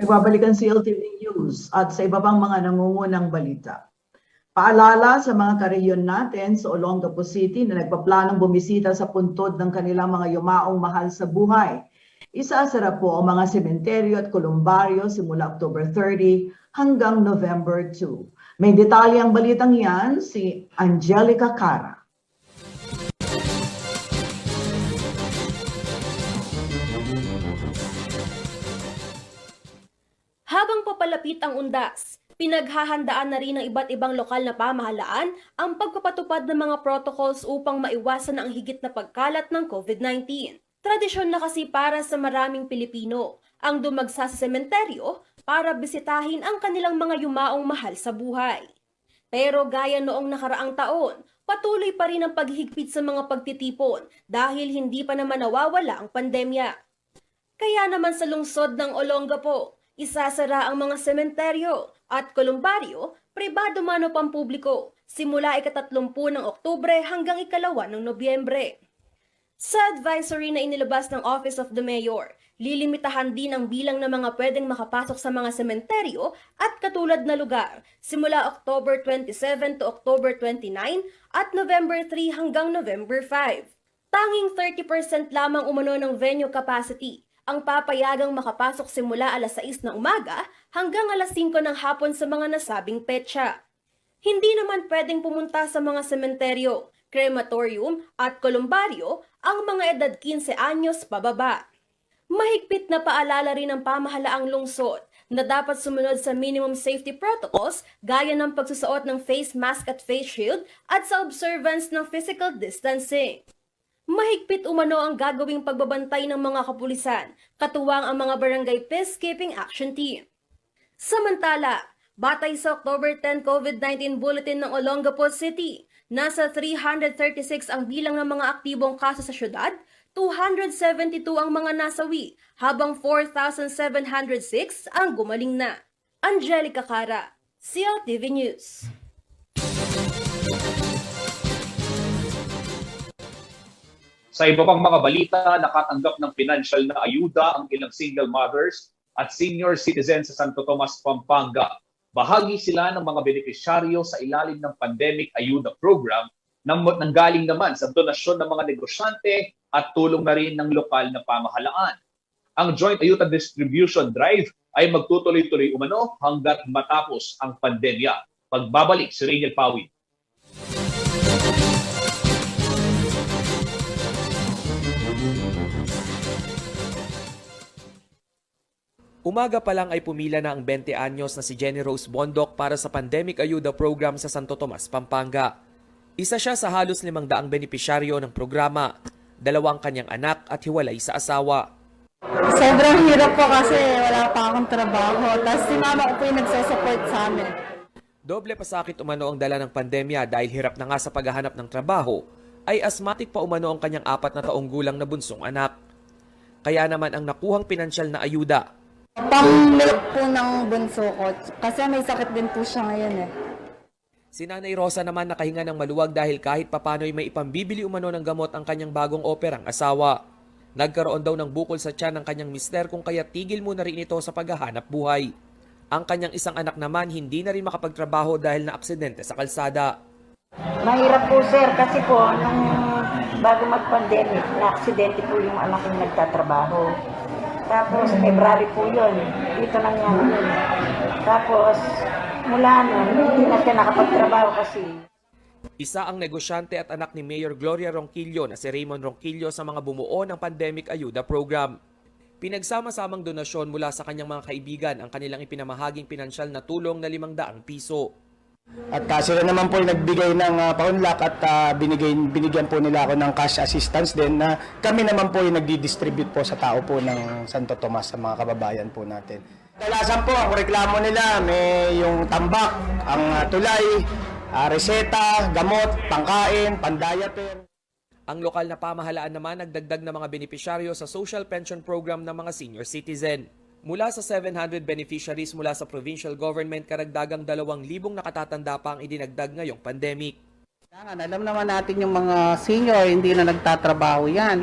Nagbabalik ang CLTV News at sa iba pang mga nangungunang balita. Paalala sa mga karehiyon natin sa Olongapo City na nagpaplanong bumisita sa puntod ng kanilang mga yumaong mahal sa buhay. Isasara po ang mga sementeryo at kolumbaryo simula October 30 hanggang November 2. May detalye ang balitang yan si Angelica Cara. Habang papalapit ang undas, pinaghahandaan na rin ng iba't ibang lokal na pamahalaan ang pagpapatupad ng mga protocols upang maiwasan ang higit na pagkalat ng COVID-19. Tradisyon na kasi para sa maraming Pilipino ang dumagsa sa sementeryo para bisitahin ang kanilang mga yumaong mahal sa buhay. Pero gaya noong nakaraang taon, patuloy pa rin ang paghihigpit sa mga pagtitipon dahil hindi pa naman nawawala ang pandemya. Kaya naman sa lungsod ng Olongapo, isasara ang mga sementeryo at kolumbaryo, pribado man o pampubliko, simula ika-30 ng Oktubre hanggang ika-2 ng Nobyembre. Sa advisory na inilabas ng Office of the Mayor, lilimitahan din ang bilang ng mga pwedeng makapasok sa mga sementeryo at katulad na lugar simula October 27 to October 29 at November 3 hanggang November 5. Tanging 30% lamang umano ng venue capacity ang papayagang makapasok simula alas 6 ng umaga hanggang alas 5 ng hapon sa mga nasabing petsa. Hindi naman pwedeng pumunta sa mga sementeryo, krematorium at kolumbaryo ang mga edad 15 anyos pababa. Mahigpit na paalala rin ng pamahalaang lungsod na dapat sumunod sa minimum safety protocols gaya ng pagsusuot ng face mask at face shield at sa observance ng physical distancing. Mahigpit umano ang gagawing pagbabantay ng mga kapulisan, katuwang ang mga barangay peacekeeping action team. Samantala, batay sa October 10 COVID-19 Bulletin ng Olongapo City, nasa 336 ang bilang ng mga aktibong kaso sa syudad, 272 ang mga nasawi, habang 4,706 ang gumaling na. Angelica Cara, CLTV News. Sa iba pang mga balita, nakatanggap ng financial na ayuda ang ilang single mothers at senior citizens sa Santo Tomas, Pampanga. Bahagi sila ng mga benepisyaryo sa ilalim ng Pandemic Ayuda Program na nanggaling naman sa donasyon ng mga negosyante at tulong na rin ng lokal na pamahalaan. Ang Joint Ayuda Distribution Drive ay magtutuloy-tuloy umano hanggat matapos ang pandemya. Pagbabalik si Rainiel Pawid. Umaga pa lang ay pumila na ang 20 anyos na si Jenny Rose Bondoc para sa Pandemic Ayuda Program sa Santo Tomas, Pampanga. Isa siya sa halos 500 benepisyaryo ng programa, 2 kanyang anak at hiwalay sa asawa. Sobrang hirap po kasi wala pa akong trabaho. Tapos si mama ko po yung nagsusupport sa amin. Doble pasakit umano ang dala ng pandemya dahil hirap na nga sa paghahanap ng trabaho, ay asthmatic pa umano ang kanyang 4 na taong gulang na bunsong anak. Kaya naman ang nakuhang pinansyal na ayuda. Pang-milk po ng bunso ko kasi may sakit din po siya ngayon eh. Si Nanay Rosa naman nakahinga ng maluwag dahil kahit papano'y may ipambibili umano ng gamot ang kanyang bagong operang asawa. Nagkaroon daw ng bukol sa tiyan ng kanyang mister kung kaya tigil muna rin ito sa paghahanap buhay. Ang kanyang isang anak naman hindi na rin makapagtrabaho dahil na aksidente sa kalsada. Mahirap po sir kasi po nung bago mag-pandemic, na-aksidente po yung anak kong nagtatrabaho. Tapos February po yun, dito nangyari yun. Tapos mula nun, hindi na siya nakapagtrabaho kasi. Isa ang negosyante at anak ni Mayor Gloria Ronquillo na si Raymond Ronquillo sa mga bumuo ng Pandemic Ayuda Program. Pinagsama-samang donasyon mula sa kanyang mga kaibigan ang kanilang ipinamahaging pinansyal na tulong na 500 piso. At sila naman po nagbigay ng paunlak at binigyan po nila ako ng cash assistance din na kami naman po yung nagdi-distribute po sa tao po ng Santo Tomas sa mga kababayan po natin. Kadalasan po ang reklamo nila may yung tambak, ang tulay, reseta, gamot, pangkain, pandiaper. Ang lokal na pamahalaan naman nagdagdag ng mga benepisyaryo sa social pension program ng mga senior citizen. Mula sa 700 beneficiaries mula sa provincial government, karagdagang 2,000 nakatatanda pa ang idinagdag ngayong pandemic. Alam naman natin yung mga senior, hindi na nagtatrabaho yan.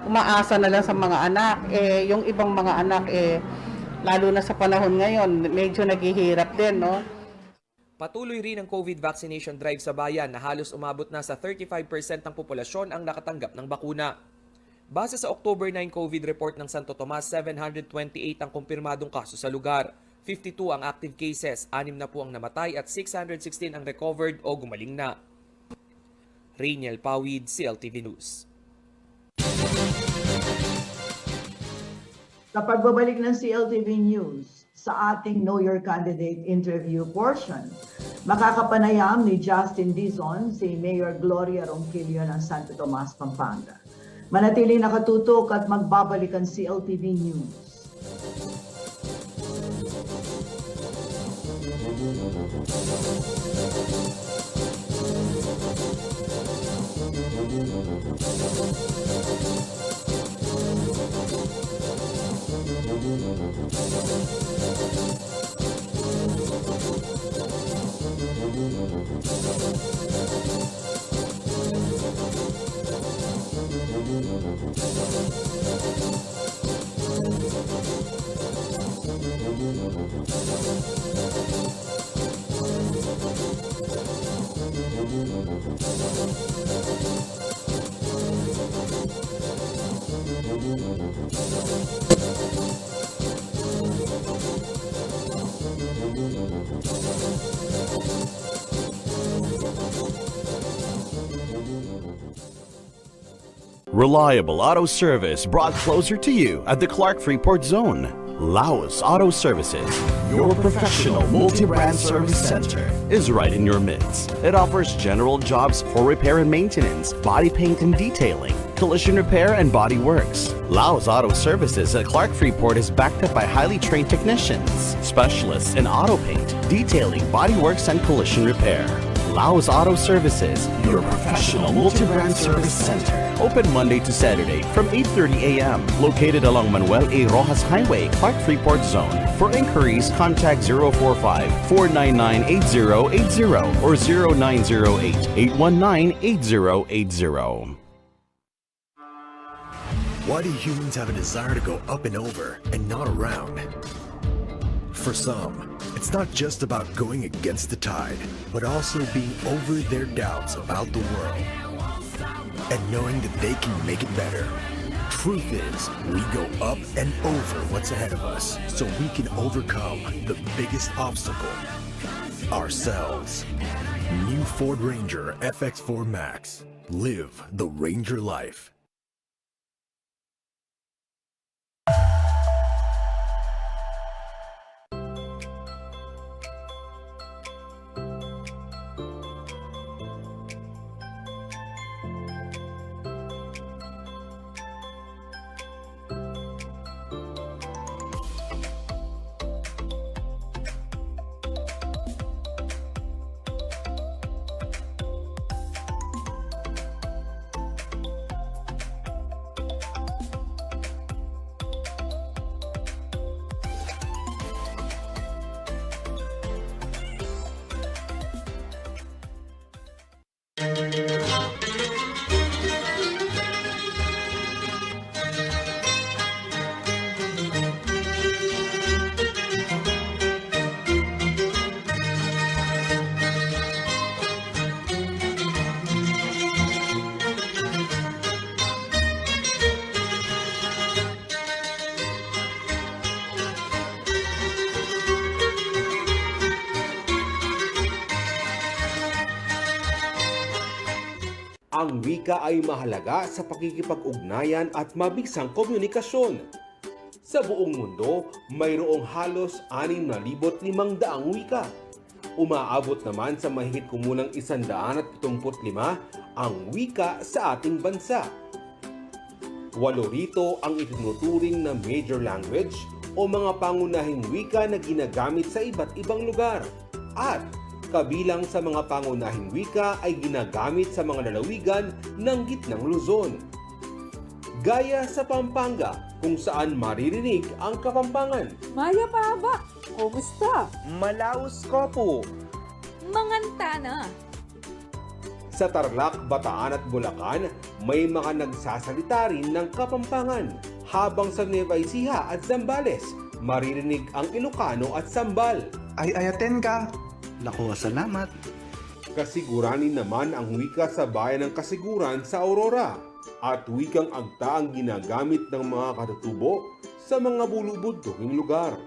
Umaasa na lang sa mga anak. Yung ibang mga anak, lalo na sa panahon ngayon, medyo naghihirap din, no? Patuloy rin ang COVID vaccination drive sa bayan na halos umabot na sa 35% ng populasyon ang nakatanggap ng bakuna. Base sa October 9 COVID report ng Santo Tomas, 728 ang kumpirmadong kaso sa lugar. 52 ang active cases, 6 na po ang namatay at 616 ang recovered o gumaling na. Rainiel Pawid, CLTV News. Sa pagbabalik ng CLTV News, sa ating Know Your Candidate interview portion, makakapanayam ni Justin Dizon si Mayor Gloria Ronquillo ng Santo Tomas, Pampanga. Manatiling nakatutok at magbabalik ang CLTV News. Reliable auto service brought closer to you at the Clark Freeport Zone. Laos Auto Services, your professional multi-brand service center, is right in your midst. It offers general jobs for repair and maintenance, body paint and detailing, collision repair and body works. Laos Auto Services at Clark Freeport is backed up by highly trained technicians, specialists in auto paint, detailing, body works and collision repair. Laos Auto Services, your professional multi-brand service center. Open Monday to Saturday from 8:30 a.m. Located along Manuel A. Rojas Highway, Clark Freeport Zone. For inquiries, contact 045-499-8080 or 0908-819-8080. Why do humans have a desire to go up and over and not around? For some, it's not just about going against the tide, but also being over their doubts about the world and knowing that they can make it better. Truth is, we go up and over what's ahead of us so we can overcome the biggest obstacle, ourselves. New Ford Ranger FX4 Max. Live the Ranger life. Ang wika ay mahalaga sa pakikipag-ugnayan at mabigsang komunikasyon. Sa buong mundo, mayroong halos 6,500 wika. Umaabot naman sa mahigit kumulang 175 ang wika sa ating bansa. 8 rito ang itinuturing na major language o mga pangunahing wika na ginagamit sa iba't ibang lugar. At kabilang sa mga pangunahing wika ay ginagamit sa mga lalawigan ng Gitnang Luzon. Gaya sa Pampanga, kung saan maririnig ang Kapampangan. Maya Paba, kumusta? Malaus Kopo. Mangantana. Sa Tarlac, Bataan at Bulacan, may mga nagsasalita rin ng Kapampangan. Habang sa Nueva Ecija at Zambales, maririnig ang Ilocano at Sambal. Ay ayaten ka. Naku, salamat. Kasiguranin naman ang wika sa bayan ng Kasiguran sa Aurora at wikang agta ang ginagamit ng mga katutubo sa mga bulubuntuking lugar.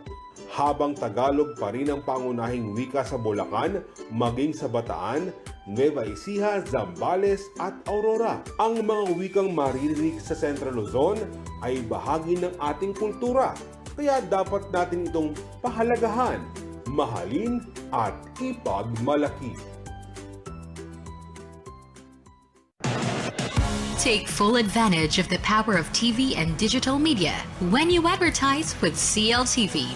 Habang Tagalog pa rin ang pangunahing wika sa Bulacan, maging sa Bataan, Nueva Ecija, Zambales at Aurora. Ang mga wikang maririnig sa Central Luzon ay bahagi ng ating kultura, kaya dapat natin itong pahalagahan, mahalin at ipagmalaki. Take full advantage of the power of TV and digital media when you advertise with CLTV.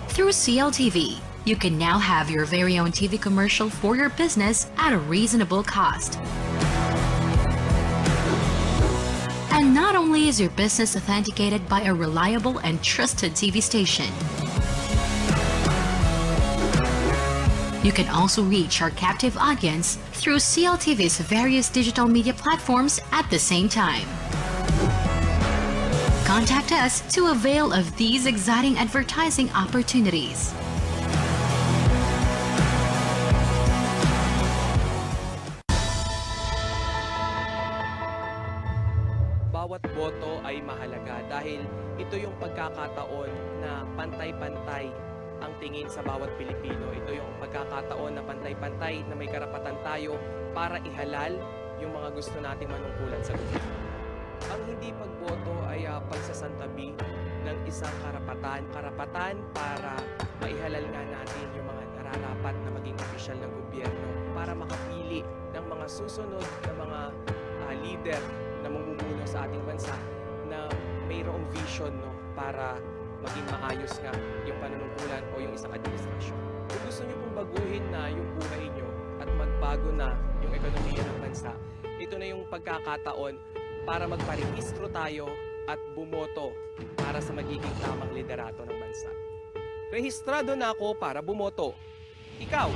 Through CLTV, you can now have your very own TV commercial for your business at a reasonable cost. And not only is your business authenticated by a reliable and trusted TV station, you can also reach our captive audience through CLTV's various digital media platforms at the same time. Contact us to avail of these exciting advertising opportunities. Bawat boto ay mahalaga dahil ito yung pagkakataon na pantay-pantay ang tingin sa bawat Pilipino. Ito yung pagkakataon na pantay-pantay na may karapatan tayo para ihalal yung mga gusto nating manungkulan sa gobyerno. Ang hindi pagboto ay pagsasantabi ng isang karapatan para maihalal nga natin yung mga nararapat na maging opisyal ng gobyerno para makapili ng mga susunod na mga leader na mamumuno sa ating bansa na mayroong vision para maging maayos nga yung panunungkulan o yung isang administrasyon. Kung gusto niyo pong baguhin na yung buhay niyo at magbago na yung ekonomiya ng bansa, ito na yung pagkakataon para magparehistro tayo at bumoto para sa magiging tamang liderato ng bansa. Rehistrado na ako para bumoto. Ikaw!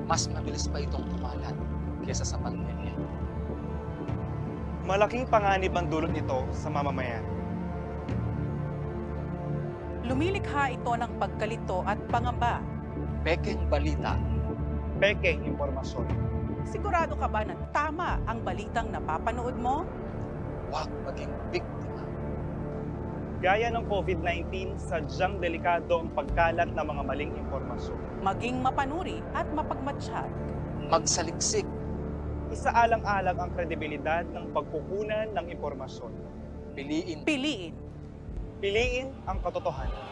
mas mabilis pa itong kumalat kesa sa pandemya. Malaking panganib ang dulot nito sa mamamayan. Lumilikha ito ng pagkalito at pangamba. Pekeng balita. Pekeng impormasyon. Sigurado ka ba na tama ang balitang napapanood mo? Huwag maging biktima. Gaya ng COVID-19, sadyang delikado ang pagkalat ng mga maling impormasyon. Maging mapanuri at mapagmatsyag. Magsaliksik. Isaalang-alang ang kredibilidad ng pagkukunan ng impormasyon. Piliin. Piliin. Piliin ang katotohanan.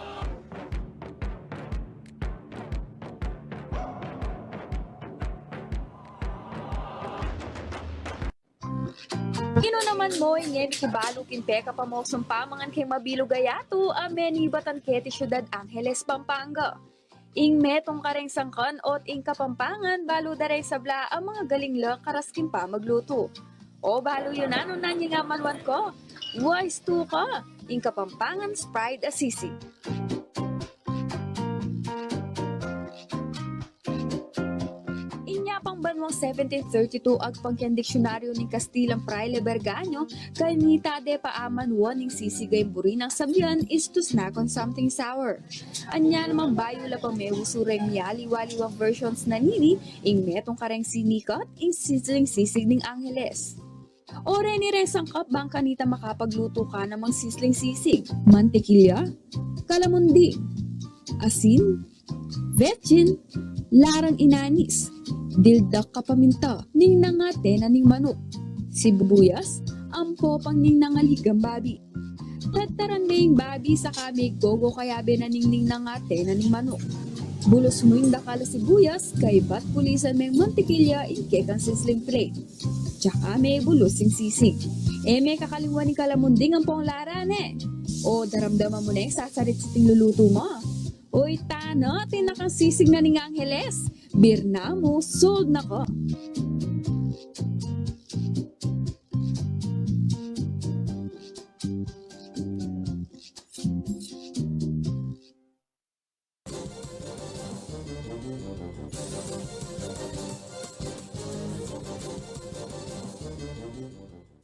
Kino naman mo ingeg kibalo kinpeka pa mo sumpamangan kay Mabilo Gayato a menibatan keti Ciudad Angeles, Pampanga. Ing metong kareng sangkan ot ing Kapampangan balo daray sabla ang mga galing la karaskin pa magluto. O balo yun ano na nga manwan ko. Wise to ka. Ing Kapampangan's Pride Assisi. Pang banwang 1732 agpangkyan diksyonaryo ng Kastilang Fraile Berganyo kay nita de paaman ning sisigay burin ang sabyan is to snack on something sour. Anya namang bayo la pamewusureng miyali-waliwang versions na nini ing metong kareng sinikat ing sizzling sisig ning Angeles. Ore ni resang kap bang kanita makapagluto ka namang sizzling sisig, mantikilya, kalamundi, asin, vetchin, larang inanis, dildak kapaminta, ning nangate na ning manok. Sibuyas, ampo pang ning nangaligang babi. Tataranding babi sa kami gogo kayabe na ning nangate na ning manok. Bulos mo yung dakala sibuyas, kay bat pulisan may mantikilya ingkekang sizzling plate. Tsaka may bulos yung sisig. May kakaliwan ni kalamunding ang pong laran O daramdaman mo na yung sasarit sa ting luluto mo. Uy, tana, tinakang sisig na ning Angeles. Birna mo, sold na ko.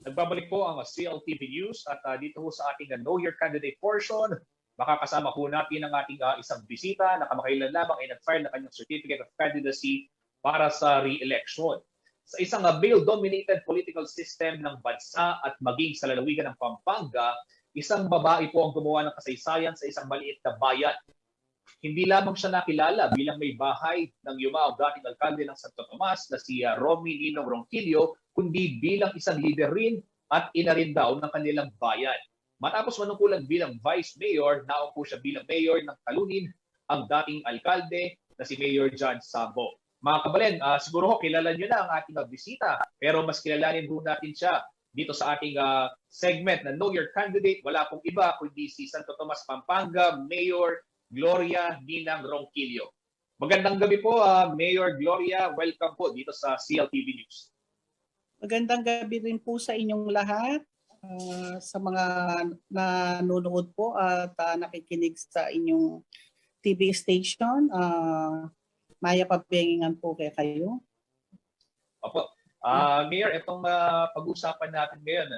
Nagbabalik po ang CLTV News at dito po sa ating Know Your Candidate portion, makakasama po natin ang ating isang bisita na kamakailan lamang ay nag-file na kanyang Certificate of Candidacy para sa re-election. Sa isang male-dominated political system ng bansa at maging sa lalawigan ng Pampanga, isang babae po ang gumawa ng kasaysayan sa isang maliit na bayan. Hindi lamang siya nakilala bilang may bahay ng yumaong dating alkalde ng Santo Tomas na si Romy Ninong Ronquillo, kundi bilang isang leader rin at ina rin daw ng kanilang bayan. Matapos manungkulan bilang Vice Mayor, naupo siya bilang Mayor ng Talunin ang dating alkalde na si Mayor John Sambo. Mga kabalen, siguro kilala niyo na ang ating bisita, pero mas kilalanin po natin siya dito sa ating segment na Know Your Candidate. Wala pong iba kundi si Santo Tomas, Pampanga, Mayor Gloria Ninang Ronquillo. Magandang gabi po, Mayor Gloria. Welcome po dito sa CLTV News. Magandang gabi rin po sa inyong lahat, sa mga nanonood po at nakikinig sa inyong TV station. Maya Pabengingan po kayo. Opo. Mayor, itong pag-usapan natin ngayon,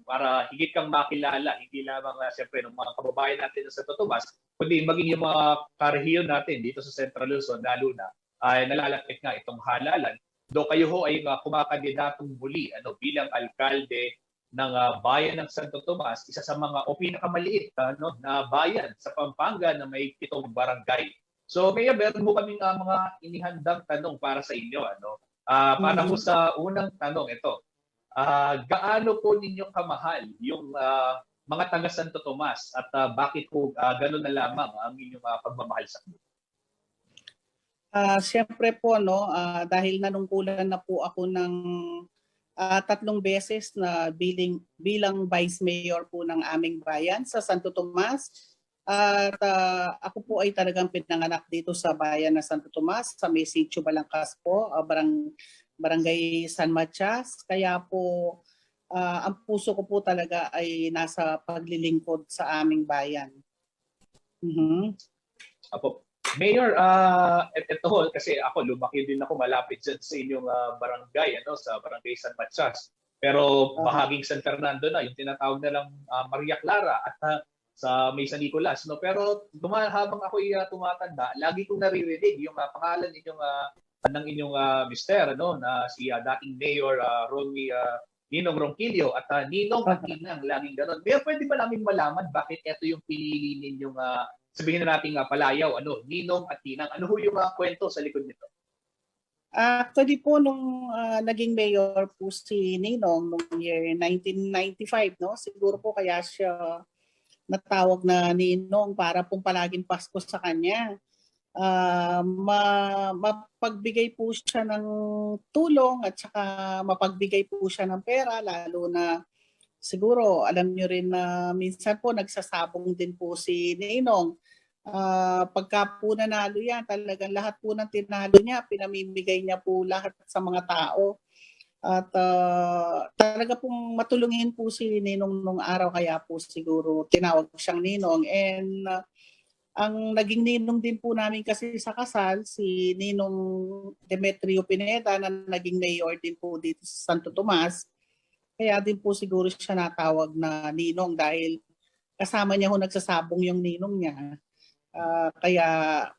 para higit kang makilala, hindi lamang siyempre ng mga kababayan natin sa Santo Tomas, kundi maging yung mga karehiyon natin dito sa Central Luzon, lalo na ay nalalapit nga itong halalan. Do kayo ho ay kumakandidatong muli bilang alkalde ng bayan ng Santo Tomas, isa sa mga o pinakamaliit na bayan sa Pampanga na may 7 barangay. So Mayor, meron mo kaming mga inihandang tanong para sa inyo. Para po sa unang tanong ito, gaano po ninyo kamahal yung mga taga Santo Tomas at bakit po gano'n na lamang ang inyong pagmamahal sa kanila? Siyempre po, dahil nanungkulan na po ako ng 3 beses na bilang Vice Mayor po ng aming bayan sa Santo Tomas. At ako po ay talagang pinanganak dito sa bayan ng Santo Tomas, sa may Sitio Balangkas po, Barangay San Matias. Kaya po, ang puso ko po talaga ay nasa paglilingkod sa aming bayan. Apo. Mayor, ito kasi ako lumaki din ako malapit dyan sa inyong barangay, sa Barangay San Matias. Pero bahaging San Fernando na, yung tinatawag na lang Maria Clara at sa May San Nicolas. No? Pero habang ako tumatanda, lagi kong naririnig yung pangalan ng inyong mister, na si dating Mayor Ninong Ronquillo at Ninong at Tinang, laging ganon. Pero pwede ba namin malaman bakit ito yung pinili ninyong sabihin na natin palayaw, Ninong at Tinang? Ano ho yung kwento sa likod nito? Actually po, nung naging mayor po si Ninong noong year 1995, no? Siguro po kaya siya natawag na Ninong para pong palaging Pasko sa kanya. Mapagbigay po siya ng tulong at saka mapagbigay po siya ng pera, lalo na siguro alam nyo rin na minsan po nagsasabong din po si Ninong. Pagka po nanalo yan, talagang lahat po ng tinalo niya, pinamimigay niya po lahat sa mga tao. At talaga pong matulungin po si Ninong nung araw, kaya po siguro tinawag siyang Ninong. And ang naging ninong din po namin kasi sa kasal, si Ninong Demetrio Pineda na naging mayor din po dito sa Santo Tomas. Kaya din po siguro siya natawag na Ninong dahil kasama niya ho nagsasabong yung ninong niya. Kaya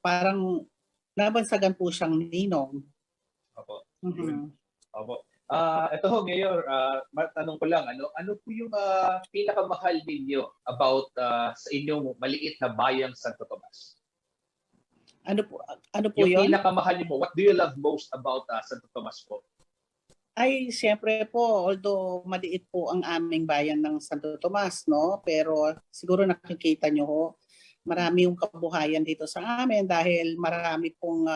parang nabansagan po siyang Ninong. Opo. Mhm. Opo. Ito ho, Mayor, matanong ko lang, ano po yung pinakamahal ninyo about sa inyong maliit na bayang Santo Tomas? Ano po Yung yun? pinakamahal niyo, what do you love most about Santo Tomas po? Ay, siyempre po, although maliit po ang aming bayan ng Santo Tomas, no? Pero siguro nakikita nyo ho, marami yung kabuhayan dito sa amin dahil marami pong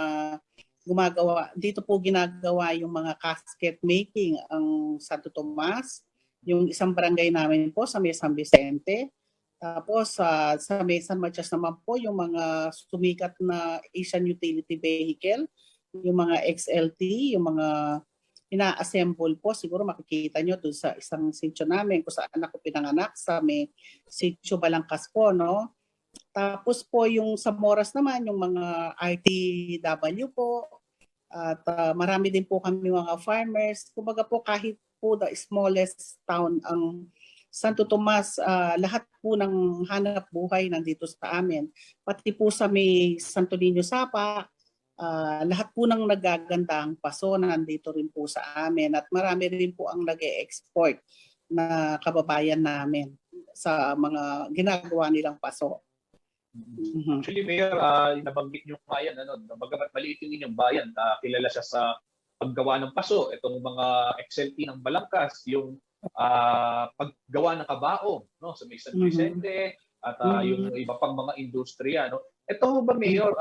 gumagawa. Dito po ginagawa yung mga casket making ang Santo Tomas. Yung isang barangay namin po sa May San Vicente. Tapos sa May San Matias naman po yung mga sumikat na Asian Utility Vehicle, yung mga XLT, yung mga ina-assemble po. Siguro makikita nyo doon sa isang sitio namin kung saan ako pinanganak sa may sitio Balangkas po, no? Tapos po yung sa Moras naman, yung mga RTW po, at marami din po kami mga farmers. Kumbaga po kahit po the smallest town ang Santo Tomas, lahat po ng hanap buhay nandito sa amin. Pati po sa may Santo Niño Sapa, lahat po ng nagagandang paso na nandito rin po sa amin. At marami rin po ang nag-e-export na kababayan namin sa mga ginagawa nilang paso. Actually, Mayor, nabanggit niyo nga yan, bagamat maliit yung inyong bayan, kilala siya sa paggawa ng paso, itong mga XLT ng Balangkas, yung paggawa ng kabao, sa May San Vicente, at yung iba pang mga industriya. Ito ba, Mayor,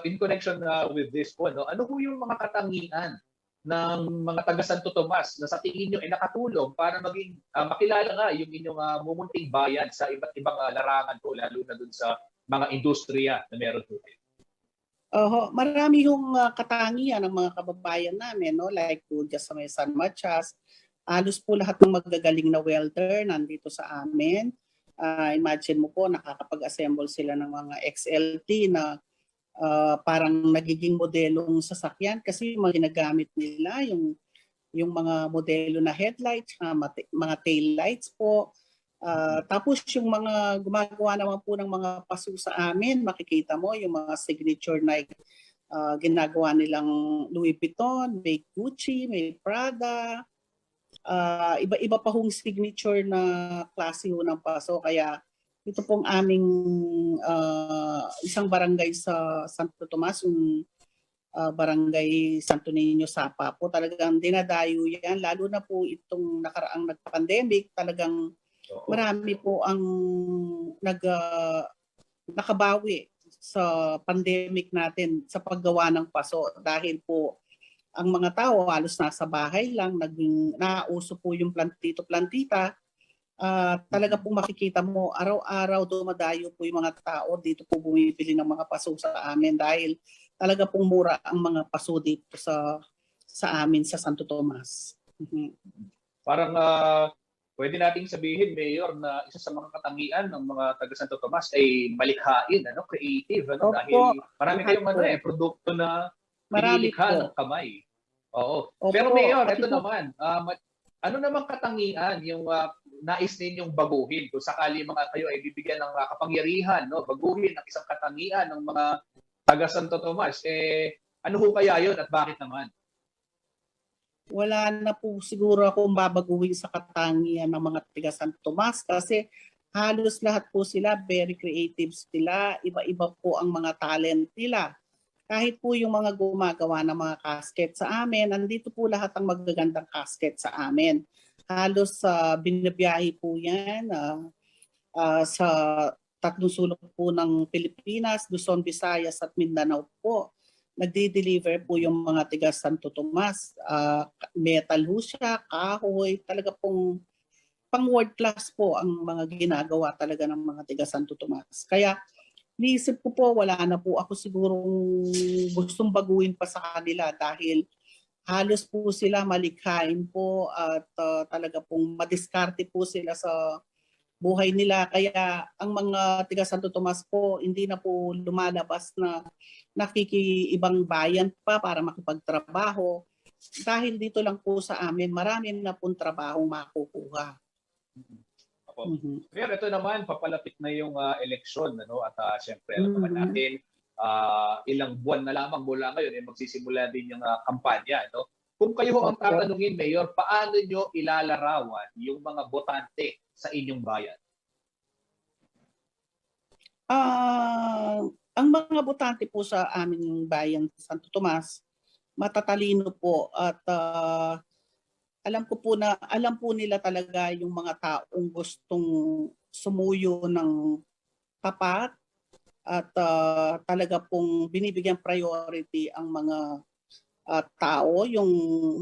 in connection with this po, ano ho yung mga katangian ng mga taga Santo Tomas na sa tingin nyo ay nakatulong para maging makilala nga yung inyong mumunting bayan sa iba't ibang larangan po, lalo na dun sa mga industriya na meron po? Marami yung katangian ng mga kababayan namin, no? Like po dyan sa may San Matias, halos po lahat ng magagaling na welder nandito sa amin. Imagine mo po, nakakapag-assemble sila ng mga XLT na parang nagiging modelong sasakyan kasi mga ginagamit nila yung mga modelo na headlights, mga tail lights po. Tapos yung mga gumagawa naman po ng mga paso sa amin, makikita mo yung mga signature na ginagawa nilang Louis Vuitton, may Gucci, may Prada, iba-iba pa hong signature na klase ng paso. Kaya ito pong aming isang barangay sa Santo Tomas, yung barangay Santo Niño Sapa po, talagang dinadayo yan. Lalo na po itong nakaraang nag-pandemic, talagang marami po ang nakabawi sa pandemic natin sa paggawa ng paso. Dahil po ang mga tao halos nasa bahay lang, nauso po yung plantito-plantita. Talaga po makikita mo, araw-araw dumadayo po yung mga tao dito po bumibili ng mga paso sa amin dahil talaga pong mura ang mga paso dito sa amin sa Santo Tomas. Parang pwede nating sabihin, Mayor, na isa sa mga katangian ng mga taga Santo Tomas ay malikhain, creative, Opo. dahil marami kayong Opo. produkto na Marami pinilikha po. ng kamay. Oo. Opo. Pero Mayor, Kasi ito po- naman, ano namang katangian yung nais ninyong baguhin kung sakali mga kayo ay bibigyan ng kapangyarihan, baguhin ang isang katangian ng mga taga Santo Tomas, ano ho kaya yun at bakit naman? Wala na po siguro akong babaguhin sa katangian ng mga taga Santo Tomas kasi halos lahat po sila very creative sila, iba-iba po ang mga talent nila. Kahit po yung mga gumagawa ng mga casket sa amin, nandito po lahat ang magagandang casket sa amin. Halos binabiyahe po yan sa tatlong sulok po ng Pilipinas, Luzon, Visayas at Mindanao po. Nagdi-deliver po yung mga tiga Santo Tomas. Metal ho siya, kahoy, talaga pong pang world class po ang mga ginagawa talaga ng mga tiga Santo Tomas. Kaya niisip ko po, wala na po ako sigurong gustong baguhin pa sa kanila dahil halos po sila malikhain po at talaga pong madiskarte po sila sa buhay nila. Kaya ang mga tiga Santo Tomas po, hindi na po lumalabas na nakikiibang bayan pa para makipagtrabaho. Dahil dito lang po sa amin, marami na pong trabaho makukuha. Opo. Pero ito naman, papalapit na yung eleksyon, at syempre, alam naman natin, ilang buwan na lamang mula ngayon, magsisimula din yung kampanya. Kung kayo ang tatanungin, Mayor, paano nyo ilalarawan yung mga botante sa inyong bayan? Ang mga botante po sa aming bayan sa Santo Tomas, matatalino po at alam po nila talaga yung mga taong gustong sumuyo ng tapat at talaga pong binibigyan priority ang mga tao yung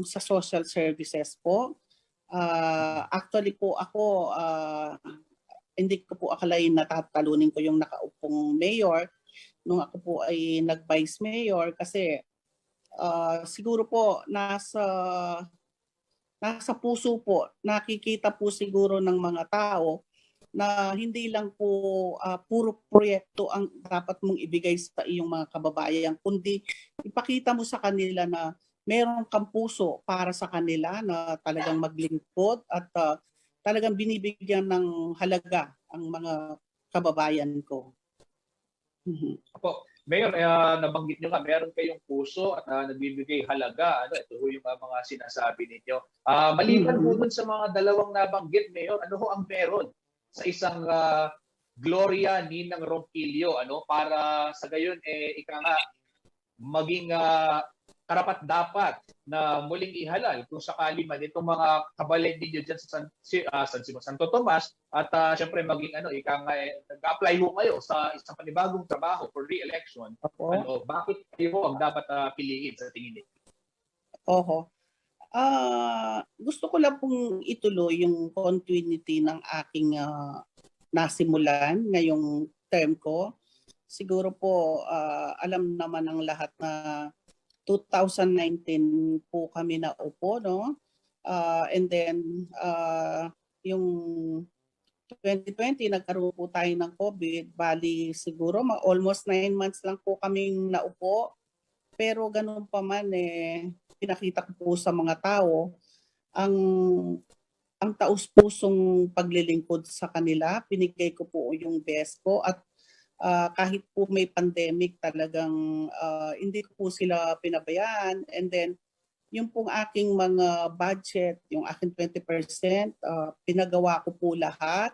sa social services po. Actually po ako, hindi ko po akalain na tatalunin ko yung nakaupong mayor nung ako po ay nag-vice mayor kasi siguro po nasa puso po, nakikita po siguro ng mga tao na hindi lang po puro proyekto ang dapat mong ibigay sa iyong mga kababayan, kundi ipakita mo sa kanila na meron kang puso para sa kanila na talagang maglingkod at talagang binibigyan ng halaga ang mga kababayan ko. Opo. Mayor, nabanggit nyo nga, meron kayong puso at nagbibigay halaga. Ito ho yung mga sinasabi ninyo. Maliban po dun sa mga dalawang nabanggit, Mayor, ano ho ang meron sa isang Gloria Ninang Ronquillo, para sa gayon, ika nga, maging karapat-dapat na muling ihalal kung sakali man itong mga kabalin ninyo dyan sa Santo Tomas at syempre maging nag-apply ho kayo sa isang panibagong trabaho for re-election. Bakit kayo ang dapat piliin sa tingin niyo? Oho. Gusto ko lang pong ituloy yung continuity ng aking nasimulan ngayong term ko. Siguro po alam naman ng lahat na 2019 po kami naupo, no? And then yung 2020 nagkaroon po tayo ng COVID. Bali siguro almost 9 months lang po kaming naupo. Pero ganun pa man pinakita ko po sa mga tao ang taus-pusong paglilingkod sa kanila. Pinigay ko po yung best ko at kahit po may pandemic talagang hindi ko po sila pinabayaan. And then yung pong aking mga budget, yung aking 20%, pinagawa ko po lahat.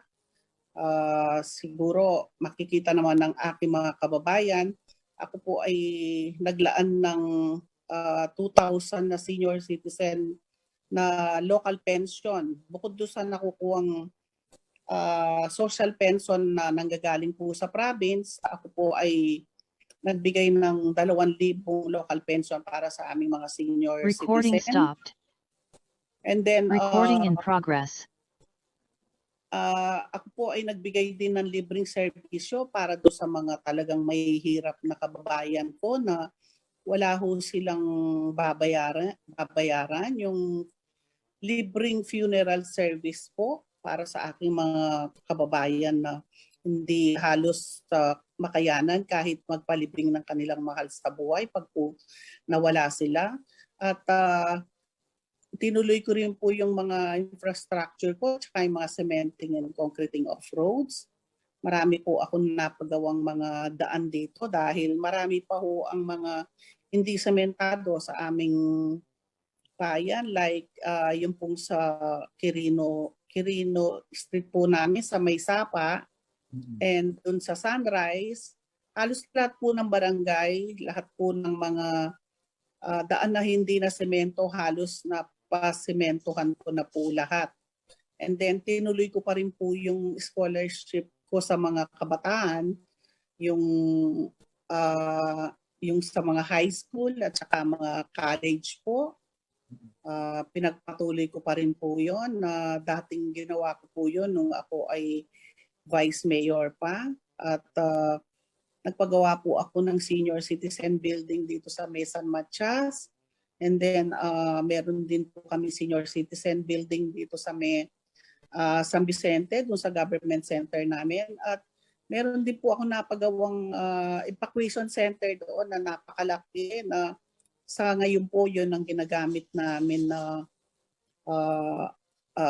Siguro makikita naman ng aking mga kababayan, ako po ay naglaan ng 2,000 na senior citizen na local pension. Bukod doon sa nakukuhang social pension na nanggagaling po sa province, ako po ay nagbigay ng 2,000 local pension para sa aming mga senior Recording citizen. stopped. And then Recording in progress. ako po ay nagbigay din ng libreng serbisyo para do sa mga talagang may hirap na kababayan ko na wala ho silang babayaran yung libreng funeral service po para sa aking mga kababayan na hindi halos makayanan kahit magpalibing ng kanilang mahal sa buhay pag po nawala sila. At tinuloy ko rin po yung mga infrastructure ko, tsaka yung mga cementing and concreting of roads. Marami po ako napagawang mga daan dito dahil marami pa ho ang mga hindi sementado sa aming bayan, like yung pong sa Quirino Street po namin sa Maysapa, and dun sa Sunrise, halos lahat po ng barangay, lahat po ng mga daan na hindi na semento, halos na pasementohan ko na po lahat. And then tinuloy ko pa rin po yung scholarship ko sa mga kabataan, yung sa mga high school at saka mga college po. Pinagpatuloy ko pa rin po yun. Dating ginawa ko po yun nung ako ay vice mayor pa. At nagpagawa po ako ng senior citizen building dito sa Mesan Matias. And then meron din po kami senior citizen building dito sa San Vicente, dun sa government center namin. At meron din po ako napagawang evacuation center doon na napakalaki na sa ngayon po yun ang ginagamit namin na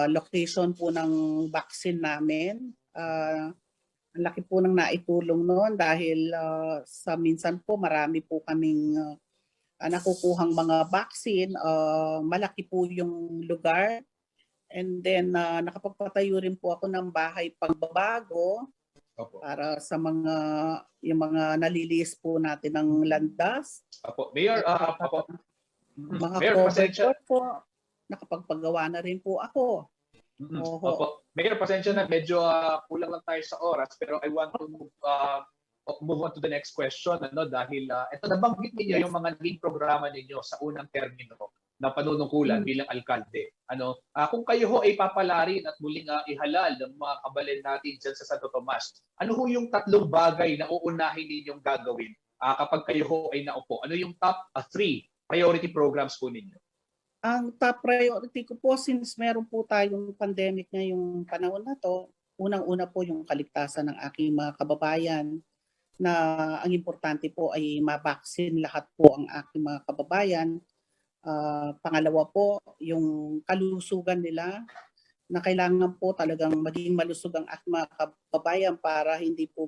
location po ng vaccine namin. Ang laki po ng naitulong noon dahil sa minsan po marami po kaming nakukuhang mga vaccine, malaki po yung lugar. And then nakapagpatayo rin po ako ng bahay pagbabago para sa yung mga nalilis po natin ng landas. Opo. Mayor, Mga Mayor, pasensya. po, nakapagpagawa na rin po ako. Opo. Mayor, pasensya na, medyo kulang lang tayo sa oras, pero I want to move on to the next question, dahil ito, nabanggit ninyo yung mga naging programa ninyo sa unang termino na panunungkulan bilang alkalde. Kung kayo ho ay papalarin at muling ihalal ng mga kabalin natin dyan sa Santo Tomas, ano ho yung tatlong bagay na uunahin ninyong gagawin kapag kayo ho ay naupo? Ano yung top 3 priority programs po ninyo? Ang top priority ko po, since meron po tayong pandemic ngayong panahon na to, unang-una po yung kaligtasan ng aking mga kababayan, na ang importante po ay mabaksin lahat po ang aking mga kababayan. Pangalawa po, yung kalusugan nila, na kailangan po talagang maging malusog ang aking mga kababayan para hindi po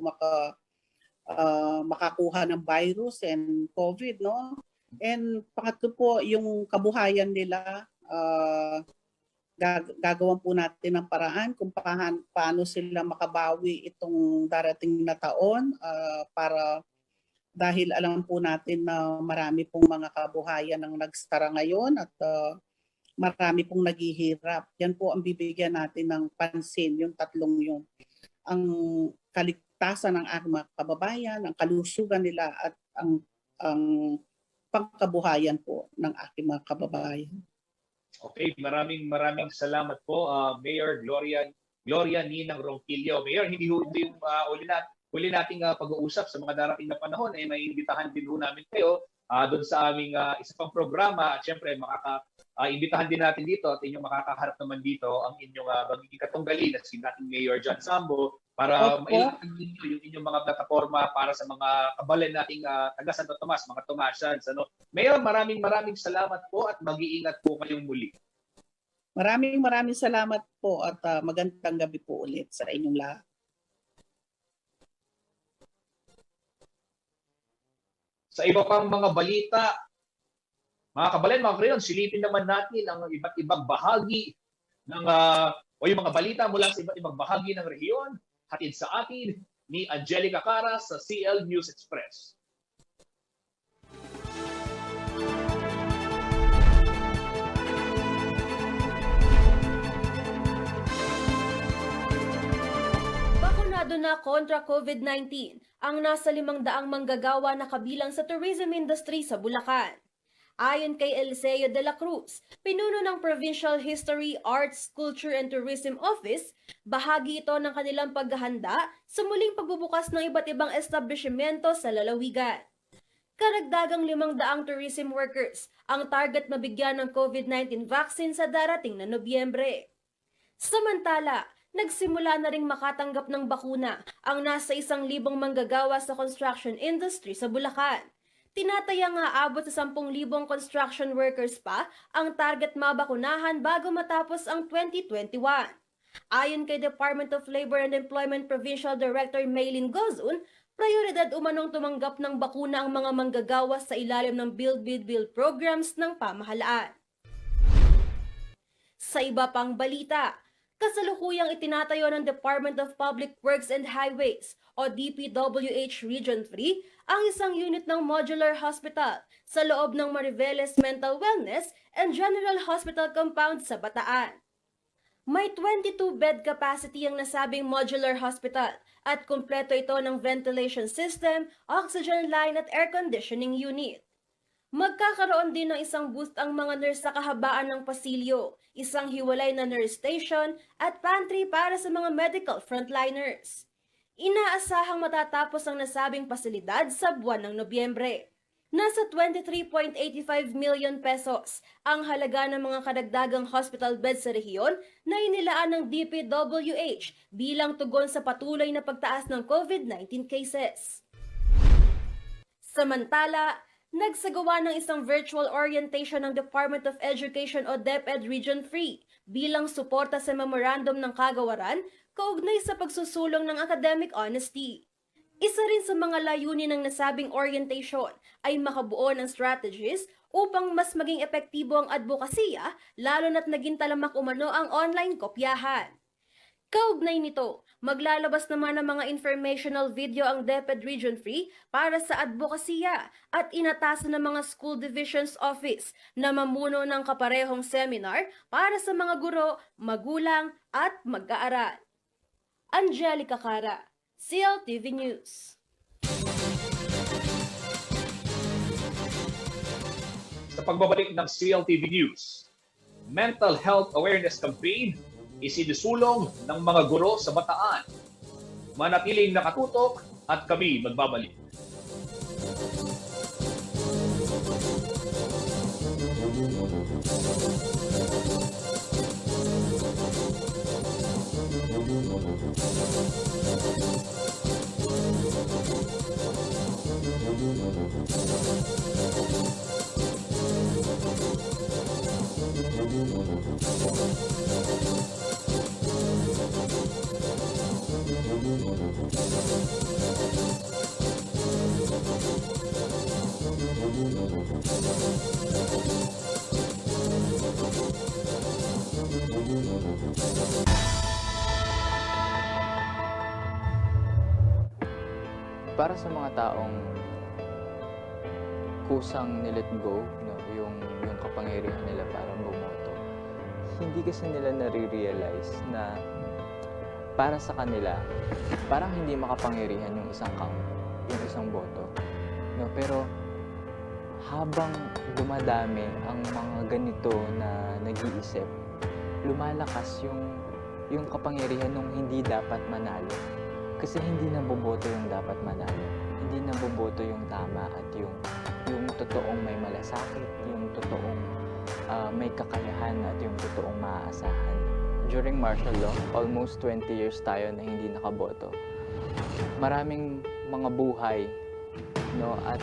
makakuha ng virus and COVID, no? And pangatlo po, yung kabuhayan nila, gagawan po natin ng paraan kung paano sila makabawi itong darating na taon para dahil alam po natin na marami pong mga kabuhayan ang nagsara ngayon at marami pong naghihirap. Yan po ang bibigyan natin ng pansin, yung tatlong yun. Ang kaligtasan ng ating mga kababayan, ang kalusugan nila at ang pangkabuhayan po ng ating mga kababayan. Okay, maraming salamat po, Mayor Gloria Ninang Ronquillo. Mayor, hindi yung uli nating pag-uusap sa mga darating na panahon, ay maiimbitahan din ho namin kayo doon sa aming isa pang programa. At syempre, imbitahan din natin dito at inyong makakaharap naman dito ang inyong magiging katunggalin at si dating Mayor John Sambo para mailatag ninyo yung inyong mga plataforma para sa mga kabalan nating taga Santo Tomas, mga Tomasians. Mayor, maraming salamat po at mag-iingat po kayong muli. Maraming salamat po at magandang gabi po ulit sa inyong lahat. Sa iba pang mga balita, mga kabalan, mga kreyon, silipin naman natin ang iba't ibang bahagi ng o yung mga balita mula sa iba't ibang bahagi ng rehiyon, hatid sa atin ni Angelica Cara sa CL News Express. Bakunado na kontra COVID-19 ang nasa 500 manggagawa na kabilang sa tourism industry sa Bulacan. Ayon kay Eliseo de la Cruz, pinuno ng Provincial History, Arts, Culture and Tourism Office, bahagi ito ng kanilang paghahanda sa muling pagbubukas ng iba't ibang establishmento sa lalawigan. Karagdagang 500 tourism workers ang target mabigyan ng COVID-19 vaccine sa darating na Nobyembre. Samantala, nagsimula na ring makatanggap ng bakuna ang nasa 1,000 manggagawa sa construction industry sa Bulacan. Tinataya nga abot sa 10,000 construction workers pa ang target mabakunahan bago matapos ang 2021. Ayon kay Department of Labor and Employment Provincial Director Maylin Gozun, prioridad umanong tumanggap ng bakuna ang mga manggagawa sa ilalim ng Build Bid Build programs ng pamahalaan. Sa iba pang balita, kasalukuyang itinatayo ng Department of Public Works and Highways o DPWH Region 3 ang isang unit ng modular hospital sa loob ng Mariveles Mental Wellness and General Hospital Compound sa Bataan. May 22-bed capacity ang nasabing modular hospital at kumpleto ito ng ventilation system, oxygen line at air conditioning unit. Magkakaroon din ng isang booth ang mga nurse sa kahabaan ng pasilyo, isang hiwalay na nurse station at pantry para sa mga medical frontliners. Inaasahang matatapos ang nasabing pasilidad sa buwan ng Nobyembre. Nasa 23.85 million pesos ang halaga ng mga kadagdagang hospital beds sa rehiyon na inilaan ng DPWH bilang tugon sa patuloy na pagtaas ng COVID-19 cases. Samantala, nagsagawa ng isang virtual orientation ng Department of Education o DepEd Region 3 bilang suporta sa memorandum ng kagawaran kaugnay sa pagsusulong ng academic honesty. Isa rin sa mga layunin ng nasabing orientation ay makabuo ng strategies upang mas maging epektibo ang advokasya, lalo na't naging talamak umano ang online kopyahan. Kaugnay nito, maglalabas naman ng mga informational video ang DepEd Region 3 para sa advokasya at inatasan ng mga school divisions office na mamuno ng kaparehong seminar para sa mga guro, magulang at mag-aaral. Angelica Cara, CLTV News. Sa pagbabalik ng CLTV News, Mental Health Awareness Campaign isinusulong ng mga guro sa Bataan. Manatiling nakatutok at kami magbabalik. Para sa mga taong kusang nilet go, yung kapangyarihan nila para bumoto, hindi kasi nila nare-realize na para sa kanila, parang hindi makapangyarihan yung isang count, yung isang boto. Pero habang dumadami ang mga ganito na nag-iisip, lumalakas yung kapangyarihan ng hindi dapat manalo. Kasi hindi naboboto yung dapat manalo. Hindi naboboto yung tama at yung totoong may malasakit, yung totoong may kakayahan at yung totoong maaasahan. During martial law, almost 20 years tayo na hindi nakaboto. Maraming mga buhay at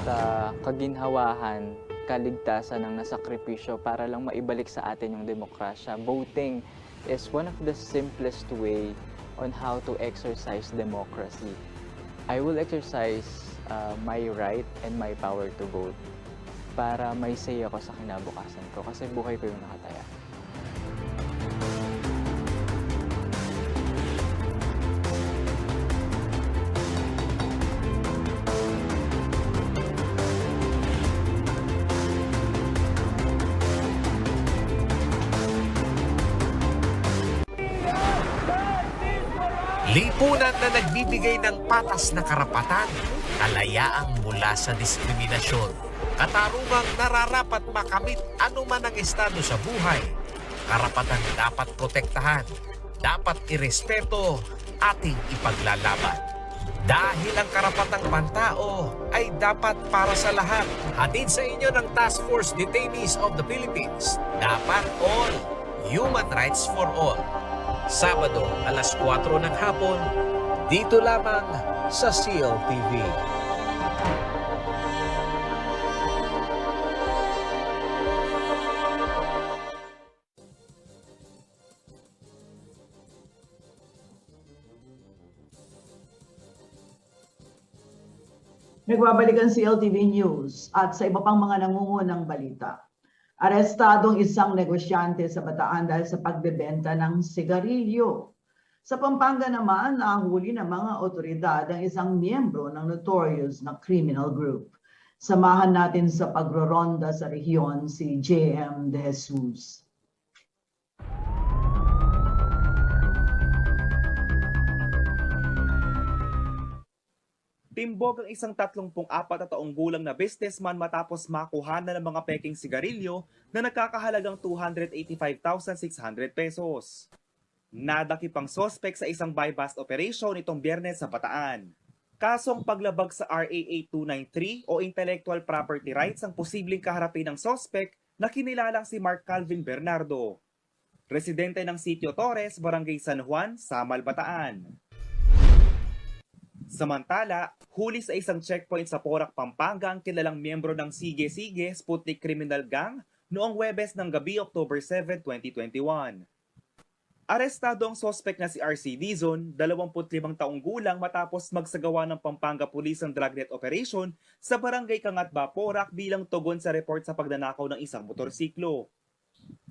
kaginhawahan, kaligtasan ang nasakripisyo para lang maibalik sa atin yung demokrasya. Voting is one of the simplest way on how to exercise democracy. I will exercise my right and my power to vote para may say ako sa kinabukasan ko kasi buhay ko yung nakataya. Lipunan na nagbibigay ng patas na karapatan, kalayaang mula sa diskriminasyon, katarungang nararapat makamit anuman ang estado sa buhay, karapatan dapat protektahan, dapat irespeto, ating ipaglalaban. Dahil ang karapatang pantao ay dapat para sa lahat. Hatid sa inyo ng Task Force Detainees of the Philippines. Dapat all. Human rights for all. Sabado, alas 4 ng hapon, dito lamang sa CLTV. Nagbabalik ang CLTV News at sa iba pang mga nangungunang balita. Arestadong isang negosyante sa Bataan dahil sa pagbebenta ng sigarilyo. Sa Pampanga naman, nahuli ng mga otoridad ang isang miyembro ng notorious na criminal group. Samahan natin sa pagroronda sa rehiyon si JM De Jesus. Timbog ang isang 34 na taong gulang na businessman matapos makuhanan ng mga peking sigarilyo na nagkakahalagang 285,600 pesos. Nadakip ang sospek sa isang buy-bust operation itong Biyernes sa Bataan. Kasong paglabag sa RA 8293 o Intellectual Property Rights ang posibleng kaharapin ng sospek na kinilalang si Mark Calvin Bernardo, residente ng Sitio Torres, Barangay San Juan, Samal, Bataan. Samantala, huli sa isang checkpoint sa Porac, Pampanga ang kilalang miyembro ng Sige-Sige Sputnik Criminal Gang noong Huwebes ng gabi, October 7, 2021. Arestado ang sospek na si RC Dizon, 25 taong gulang matapos magsagawa ng Pampanga Police ang dragnet operation sa Barangay Kangatba, Porac bilang tugon sa report sa pagnanakaw ng isang motorsiklo.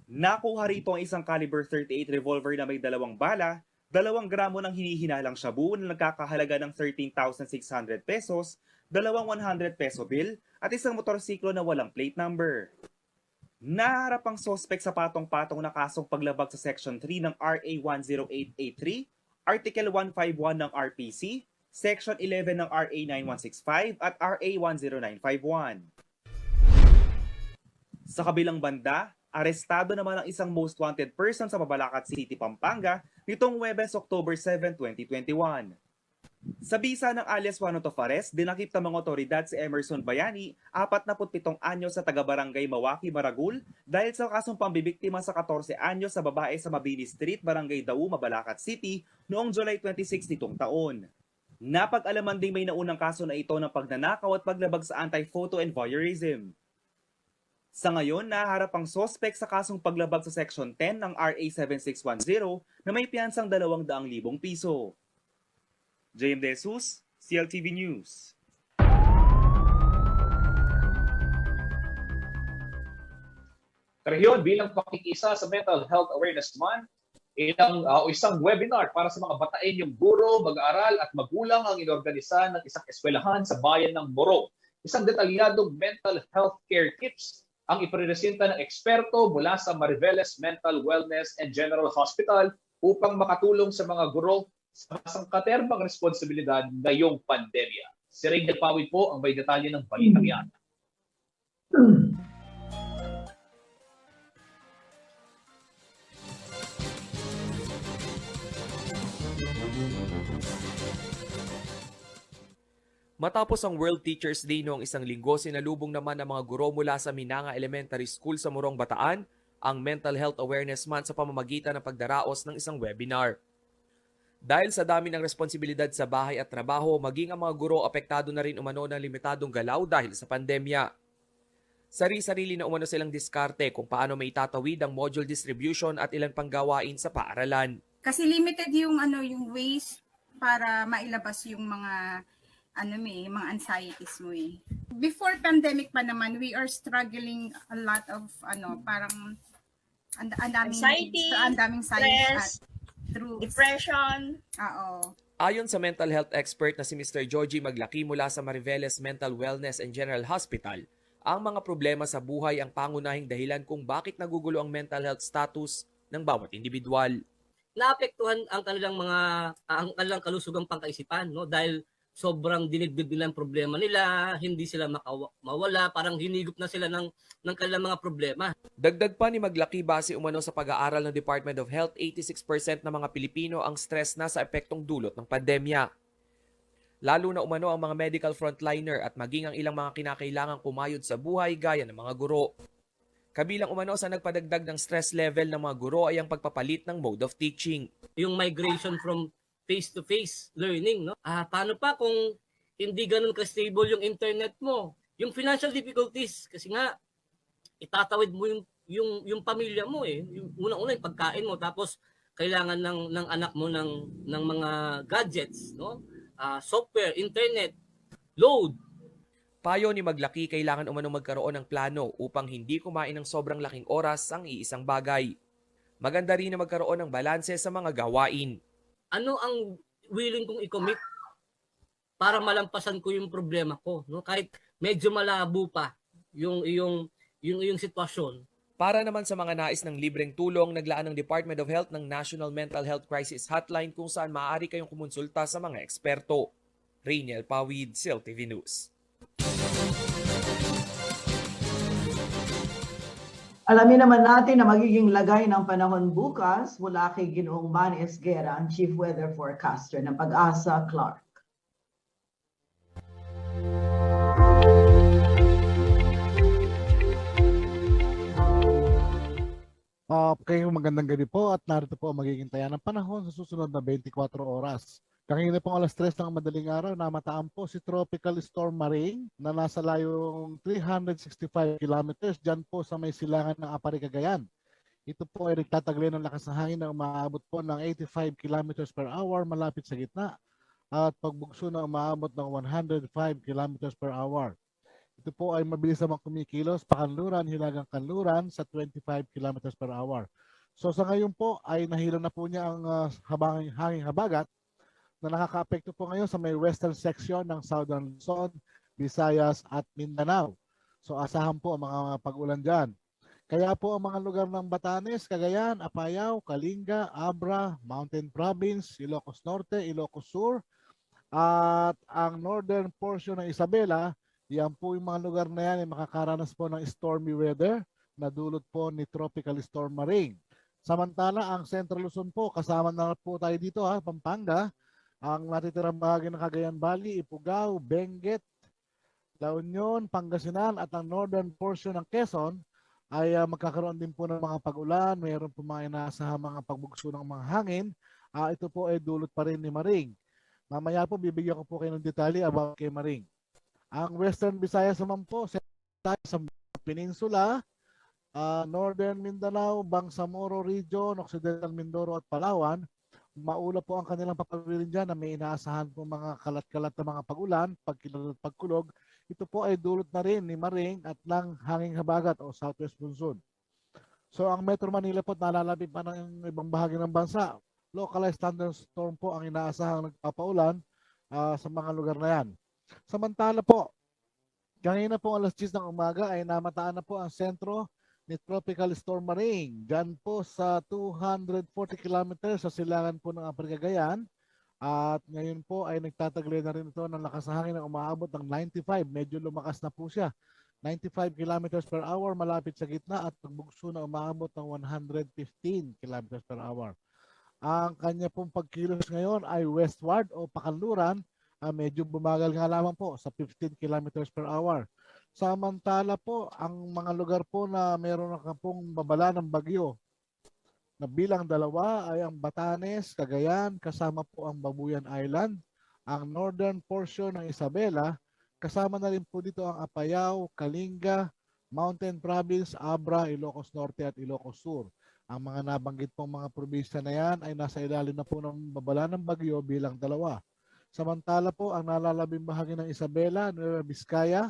Nakuha rito ang isang caliber 38 revolver na may 2 bala, 2 gramo ng hinihinalang shabu na nagkakahalaga ng 13,600 pesos, 2 100 peso bill at isang motorsiklo na walang plate number. Naharap ang sospek sa patong-patong na kasong paglabag sa Section 3 ng RA 10883, Article 151 ng RPC, Section 11 ng RA 9165 at RA 10951. Sa kabilang banda, arestado naman ang isang most wanted person sa Mabalacat City, Pampanga nitong Huwebes, October 7, 2021. Sa bisa ng alias warrant of arrest, dinakip ng mga otoridad si Emerson Bayani, 47 anyo sa taga-barangay Mawaki, Maragul dahil sa kasong pambibiktima sa 14 anyo sa babae sa Mabini Street, Barangay Dau, Mabalacat City noong July 26 nitong taon. Napag-alaman ding may naunang kaso na ito ng pagnanakaw at paglabag sa anti-photo and voyeurism. Sa ngayon, naharap ang sospek sa kasong paglabag sa Section 10 ng RA 7610 na may piyansang 200,000 piso. JM De Jesus, CLTV News. Rehiyon, bilang pakikisa sa Mental Health Awareness Month, isang webinar para sa mga bataenyong guro, mag-aaral at magulang ang inorganisa ng isang eskwelahan sa bayan ng Moro. Isang detalyadong mental health care tips ang ipreresenta ng eksperto mula sa Mariveles Mental Wellness and General Hospital upang makatulong sa mga guro sa sangkaterbang responsibilidad ngayong pandemya. Si Ray Nagpawid po ang may detalye ng balitang yan. Matapos ang World Teachers Day noong isang linggo, sinalubong naman ng mga guro mula sa Minanga Elementary School sa Morong, Bataan ang Mental Health Awareness Month sa pamamagitan ng pagdaraos ng isang webinar. Dahil sa dami ng responsibilidad sa bahay at trabaho, maging ang mga guro apektado na rin umano ng limitadong galaw dahil sa pandemya. Sari-sarili na umano silang diskarte kung paano may itatawid ang module distribution at ilang panggawain sa paaralan. Kasi limited yung ways para mailabas yung mga mga anxieties mo eh. Before pandemic pa naman, we are struggling a lot of parang ang daming stress, depression. Ayon sa mental health expert na si Mr. Georgie Maglaki mula sa Mariveles Mental Wellness and General Hospital, ang mga problema sa buhay ang pangunahing dahilan kung bakit nagugulo ang mental health status ng bawat individual. Naapektuhan ang kanilang kalusugang pangkaisipan, no? Dahil sobrang dinigdig nila ang problema nila, hindi sila mawala, parang hinigop na sila ng kanilang mga problema. Dagdag pa ni Maglaki, base umano sa pag-aaral ng Department of Health, 86% ng mga Pilipino ang stress na sa epektong dulot ng pandemya. Lalo na umano ang mga medical frontliner at maging ang ilang mga kinakailangang kumayod sa buhay gaya ng mga guro. Kabilang umano sa nagpadagdag ng stress level ng mga guro ay ang pagpapalit ng mode of teaching. Yung migration from face-to-face learning, no? Paano pa kung hindi ganun ka-stable yung internet mo? Yung financial difficulties, kasi nga, itatawid mo yung pamilya mo eh. Yung unang-una yung pagkain mo, tapos kailangan ng anak mo ng mga gadgets, no? Software, internet, load. Payo ni Maglaki, kailangan umano magkaroon ng plano upang hindi kumain ng sobrang laking oras ang iisang bagay. Maganda rin na magkaroon ng balanse sa mga gawain. Ano ang willing kong i-commit para malampasan ko yung problema ko, no? Kahit medyo malabo pa yung sitwasyon. Para naman sa mga nais ng libreng tulong, naglaan ng Department of Health ng National Mental Health Crisis Hotline kung saan maaari kayong kumonsulta sa mga eksperto. Rainiel Pawid, CILTV News. Alamin naman natin na magiging lagay ng panahon bukas mula kay Ginoong Manny Esguera, ang Chief Weather Forecaster ng Pag-asa, Clark. Kayong magandang gabi po at narito po ang magiging taya ng panahon sa susunod na 24 oras. Kanina pong alas 3 ng madaling araw, namataan po si Tropical Storm Maring na nasa layong 365 kilometers dyan po sa may silangan ng Apari, Cagayan. Ito po ay nagtataglay ng lakas ng hangin na umaabot po ng 85 kilometers per hour malapit sa gitna at pagbugso na umaabot ng 105 kilometers per hour. Ito po ay mabilis naman kumikilos pakanluran, hilagang kanluran sa 25 kilometers per hour. So sa ngayon po ay nahilo na po niya ang hanging habagat na nakaka-apekto po ngayon sa may western section ng Southern Luzon, Visayas at Mindanao. So asahan po ang mga pag-ulan dyan. Kaya po ang mga lugar ng Batanes, Cagayan, Apayao, Kalinga, Abra, Mountain Province, Ilocos Norte, Ilocos Sur, at ang northern portion ng Isabela, yan po yung mga lugar na yan ay makakaranas po ng stormy weather na dulot po ni Tropical Storm Maring. Samantala, ang Central Luzon po, kasama na po tayo dito Pampanga, ang natitirang bahagi ng Cagayan Valley, Ifugao, Benguet, La Union, Pangasinan at ang northern portion ng Quezon ay magkakaroon din po ng mga pag-ulan. Mayroon po mga inaasahang mga pagbugso ng mga hangin. Ito po ay dulot pa rin ni Maring. Mamaya po bibigyan ko po kayo ng detalye about kay Maring. Ang Western Visayas naman po sa Peninsula, Northern Mindanao, Bangsamoro Region, Occidental Mindoro at Palawan, maula po ang kanilang papagwirin dyan na may inaasahan po mga kalat-kalat na mga pag-ulan, pagkilala at pagkulog. Ito po ay dulot na rin ni Maring at ng hanging habagat o southwest monsoon. So ang Metro Manila po nalalapit pa ng ibang bahagi ng bansa. Localized thunderstorm po ang inaasahang nagpapaulan sa mga lugar na yan. Samantala po, kanina po alas 10 ng umaga ay namataan na po ang sentro ni Tropical Storm Maring. Diyan po sa 240 kilometers sa silangan po ng Apari, Cagayan. At ngayon po ay nagtataglay na rin ito ng lakas ng hangin na umaabot ng 95. Medyo lumakas na po siya. 95 kilometers per hour malapit sa gitna at pagbugso na umaabot ng 115 kilometers per hour. Ang kanya pong pagkilos ngayon ay westward o pakanluran. Medyo bumagal nga lamang po sa 15 kilometers per hour. Samantala po, ang mga lugar po na meron na pong babala ng bagyo na bilang 2 ay ang Batanes, Cagayan, kasama po ang Babuyan Island, ang northern portion ng Isabela, kasama na rin po dito ang Apayao, Kalinga, Mountain Province, Abra, Ilocos Norte at Ilocos Sur. Ang mga nabanggit pong mga probinsya na yan ay nasa ilalim na po ng babala ng bagyo bilang 2. Samantala po, ang nalalabing bahagi ng Isabela, Nueva Vizcaya,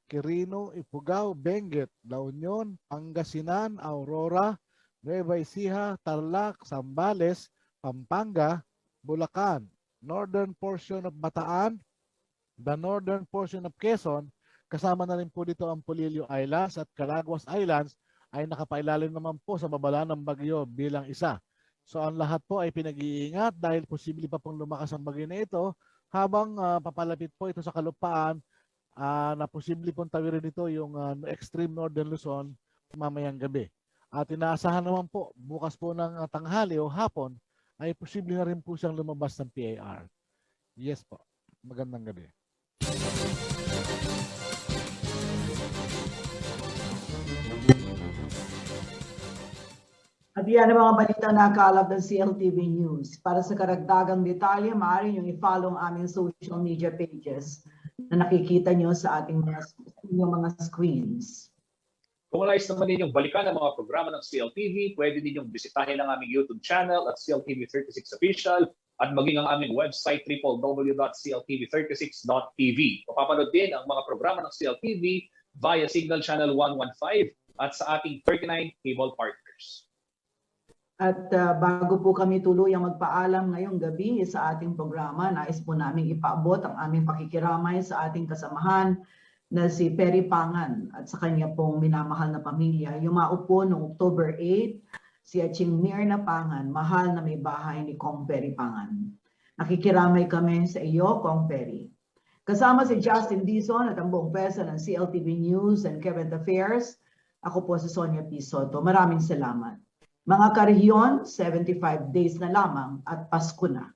Quirino, Ifugao, Benguet, La Union, Pangasinan, Aurora, Nueva Ecija, Tarlac, Zambales, Pampanga, Bulacan, northern portion of Bataan, the northern portion of Quezon, kasama na rin po dito ang Polillo Islands at Calaguas Islands ay nakapailalim naman po sa babala ng bagyo bilang 1. So ang lahat po ay pinag-iingat dahil posible pa pong lumakas ang bagyo na ito habang papalapit po ito sa kalupaan na posible pong tawirin ito yung extreme northern Luzon mamayang gabi. At inaasahan naman po bukas po ng tanghali o hapon ay posible na rin po siyang lumabas ng PAR. Yes po. Magandang gabi. At yan ang mga balita na nakalap ng CLTV News. Para sa karagdagang detalye, maaari nyo i-follow ang aming social media pages na nakikita nyo sa ating mga screens. Kung nais naman ninyong balikan ang mga programa ng CLTV, pwede ninyong bisitahin ang aming YouTube channel at CLTV36 Official at maging ang aming website www.cltv36.tv. Mapapanood din ang mga programa ng CLTV via Signal Channel 115 at sa ating 39 cable partners. At bago po kami tuluyang magpaalam ngayong gabi sa ating programa, nais po namin ipaabot ang aming pakikiramay sa ating kasamahan na si Perry Pangan at sa kanya pong minamahal na pamilya. Yumao po noong October 8, si Aching Mirna Pangan, mahal na may bahay ni Kong Perry Pangan. Nakikiramay kami sa iyo, Kong Perry. Kasama si Justin Dizon at ang buong pwersa ng CLTV News and Current Affairs, ako po si Sonia P. Soto. Maraming salamat. Mga karehiyon, 75 days na lamang at Pasko na.